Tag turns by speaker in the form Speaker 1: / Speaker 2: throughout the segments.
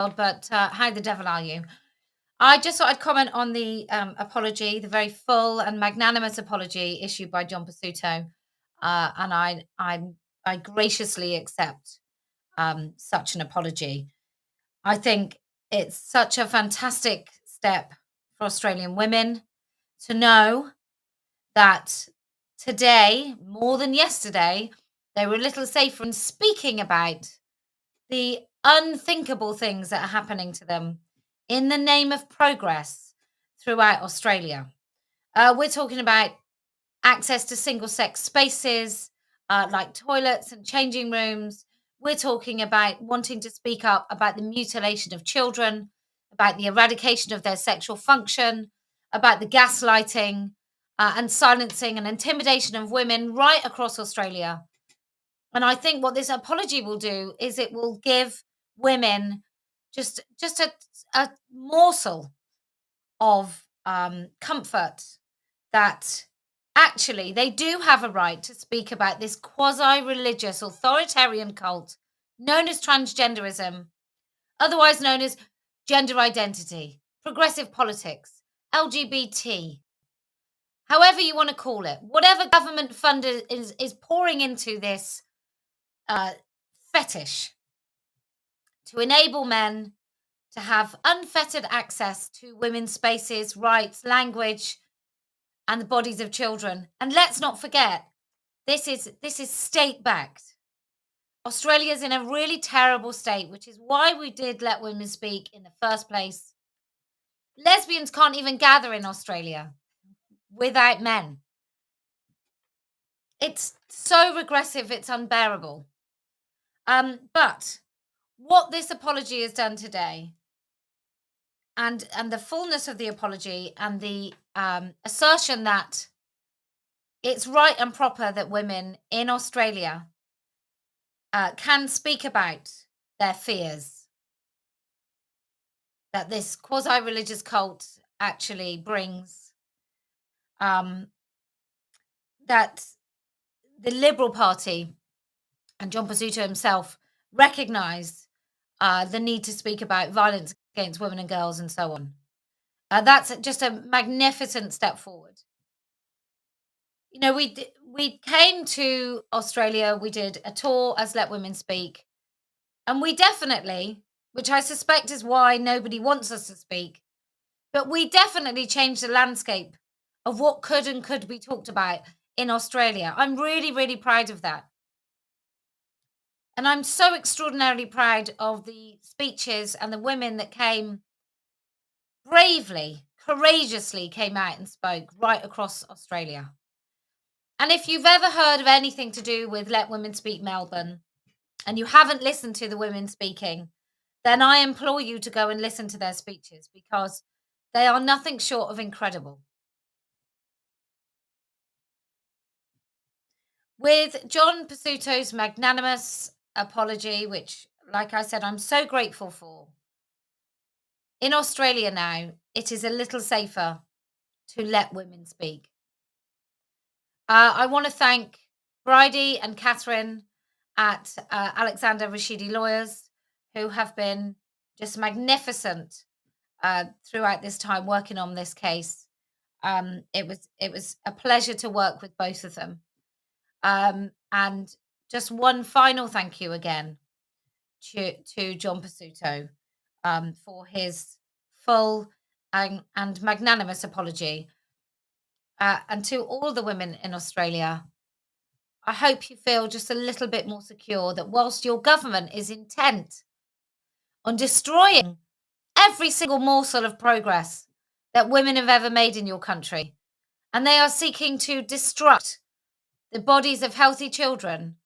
Speaker 1: but how the devil are you? I just thought I'd comment on the apology, the very full and magnanimous apology issued by John Pesutto, and I graciously accept such an apology. I think it's such a fantastic step for Australian women to know that today, more than yesterday, they were a little safer in speaking about the unthinkable things that are happening to them in the name of progress throughout Australia. We're talking about access to single sex spaces like toilets and changing rooms. We're talking about wanting to speak up about the mutilation of children, about the eradication of their sexual function, about the gaslighting and silencing and intimidation of women right across Australia. And I think what this apology will do is it will give women just a morsel of comfort that actually they do have a right to speak about this quasi-religious authoritarian cult known as transgenderism, otherwise known as gender identity, progressive politics, LGBT, however you want to call it, whatever government fund is pouring into this uh, fetish to enable men to have unfettered access to women's spaces, rights, language, and the bodies of children. And let's not forget, this is state backed. Australia's in a really terrible state, which is why we did let women speak in the first place. Lesbians can't even gather in Australia without men. It's so regressive, it's unbearable. But what this apology has done today, and the fullness of the apology, and the assertion that it's right and proper that women in Australia can speak about their fears that this quasi-religious cult actually brings, that the Liberal Party and John Pesutto himself recognised the need to speak about violence against women and girls and so on. That's just a magnificent step forward. You know, we came to Australia, we did a tour as Let Women Speak, and we definitely, which I suspect is why nobody wants us to speak, but we definitely changed the landscape of what could be talked about in Australia. I'm really, really proud of that. And I'm so extraordinarily proud of the speeches and the women that came bravely, courageously came out and spoke right across Australia. And if you've ever heard of anything to do with Let Women Speak Melbourne and you haven't listened to the women speaking, then I implore you to go and listen to their speeches because they are nothing short of incredible. With John Pesutto's magnanimous apology, which, like I said, I'm so grateful for, in Australia now, it is a little safer to let women speak. I want to thank Bridie and Catherine at Alexander Rashidi Lawyers, who have been just magnificent throughout this time working on this case. It was a pleasure to work with both of them. And just one final thank you again to John Pesutto for his full and magnanimous apology. And to all the women in Australia, I hope you feel just a little bit more secure that whilst your government is intent on destroying every single morsel of progress that women have ever made in your country, and they are seeking to destruct the bodies of healthy children,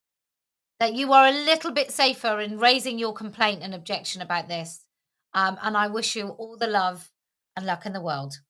Speaker 1: that you are a little bit safer in raising your complaint and objection about this. And I wish you all the love and luck in the world.